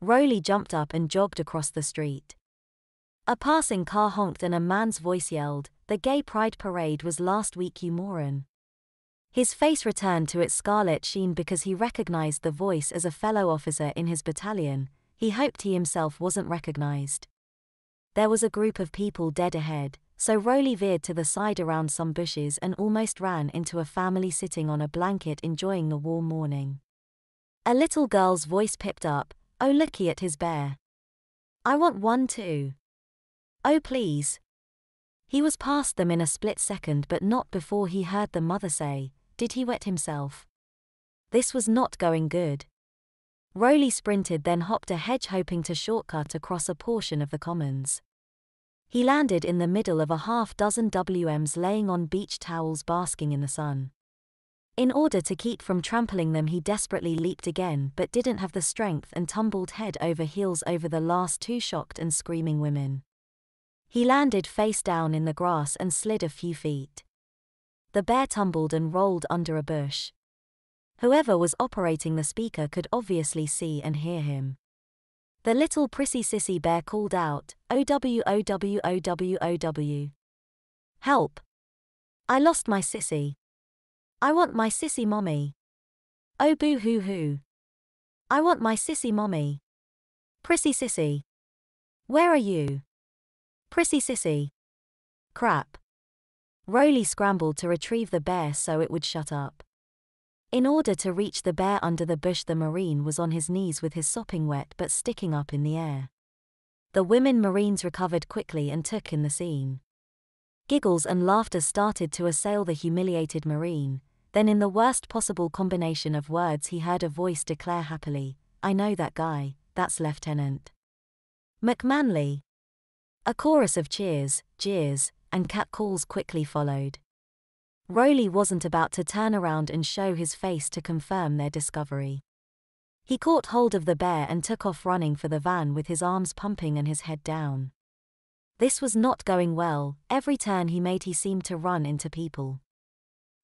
Rolie jumped up and jogged across the street. A passing car honked and a man's voice yelled, "The gay pride parade was last week, you moron." His face returned to its scarlet sheen because he recognized the voice as a fellow officer in his battalion. He hoped he himself wasn't recognized. There was a group of people dead ahead, so Rolie veered to the side around some bushes and almost ran into a family sitting on a blanket enjoying the warm morning. A little girl's voice pipped up, "Oh, looky at his bear. I want one too. Oh, please." He was past them in a split second, but not before he heard the mother say, "Did he wet himself?" This was not going good. Rolie sprinted, then hopped a hedge, hoping to shortcut across a portion of the commons. He landed in the middle of a half-dozen WMs laying on beach towels basking in the sun. In order to keep from trampling them, he desperately leaped again but didn't have the strength and tumbled head over heels over the last two shocked and screaming women. He landed face down in the grass and slid a few feet. The bear tumbled and rolled under a bush. Whoever was operating the speaker could obviously see and hear him. The little Prissy Sissy bear called out, "OW, OW, OW, OW. Help! I lost my sissy. I want my sissy mommy. Oh, boo hoo hoo. I want my sissy mommy. Prissy Sissy. Where are you? Prissy Sissy. Crap." Rolie scrambled to retrieve the bear so it would shut up. In order to reach the bear under the bush, the Marine was on his knees with his sopping wet but sticking up in the air. The women Marines recovered quickly and took in the scene. Giggles and laughter started to assail the humiliated Marine. Then, in the worst possible combination of words, he heard a voice declare happily, "I know that guy, that's Lieutenant McManley." A chorus of cheers, jeers, and catcalls quickly followed. Rolie wasn't about to turn around and show his face to confirm their discovery. He caught hold of the bear and took off running for the van with his arms pumping and his head down. This was not going well. Every turn he made, he seemed to run into people.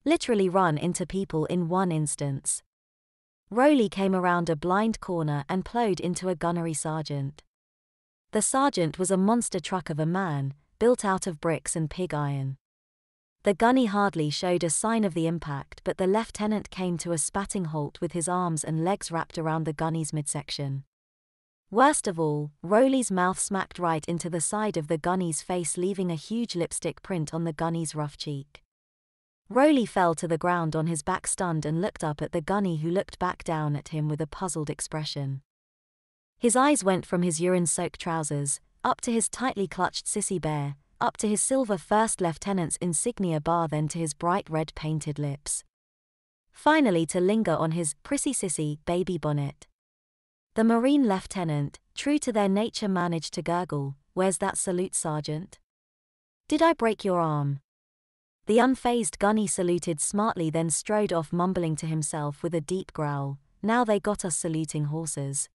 Literally run into people in one instance. Rolie came around a blind corner and plowed into a gunnery sergeant. The sergeant was a monster truck of a man, built out of bricks and pig iron. The gunny hardly showed a sign of the impact, but the lieutenant came to a spatting halt with his arms and legs wrapped around the gunny's midsection. Worst of all, Rolie's mouth smacked right into the side of the gunny's face, leaving a huge lipstick print on the gunny's rough cheek. Rolie fell to the ground on his back, stunned, and looked up at the gunny, who looked back down at him with a puzzled expression. His eyes went from his urine-soaked trousers, up to his tightly clutched sissy bear, up to his silver first lieutenant's insignia bar, then to his bright red painted lips. Finally to linger on his Prissy Sissy baby bonnet. The Marine lieutenant, true to their nature, managed to gurgle, "Where's that salute, Sergeant? Did I break your arm?" The unfazed gunny saluted smartly, then strode off, mumbling to himself with a deep growl, "Now they got us saluting horses."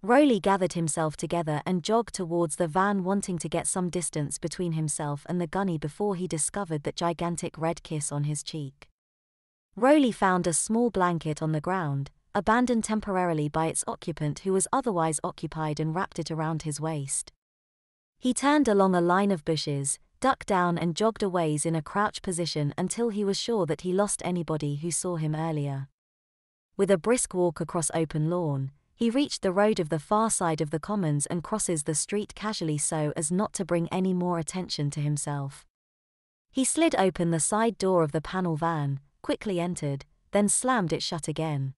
Rolie gathered himself together and jogged towards the van, wanting to get some distance between himself and the gunny before he discovered that gigantic red kiss on his cheek. Rolie found a small blanket on the ground, abandoned temporarily by its occupant, who was otherwise occupied, and wrapped it around his waist. He turned along a line of bushes, ducked down and jogged a ways in a crouch position until he was sure that he lost anybody who saw him earlier. With a brisk walk across open lawn, he reached the road of the far side of the commons and crosses the street casually so as not to bring any more attention to himself. He slid open the side door of the panel van, quickly entered, then slammed it shut again.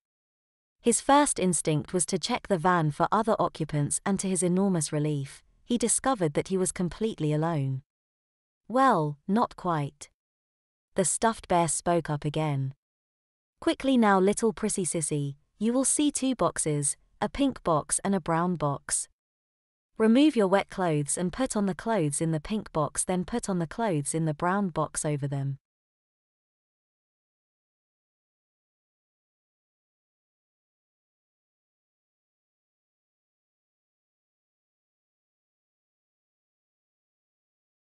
His first instinct was to check the van for other occupants, and to his enormous relief, he discovered that he was completely alone. "Well, not quite." The stuffed bear spoke up again. "Quickly now, little Prissy Sissy, you will see two boxes, a pink box and a brown box. Remove your wet clothes and put on the clothes in the pink box, then put on the clothes in the brown box over them.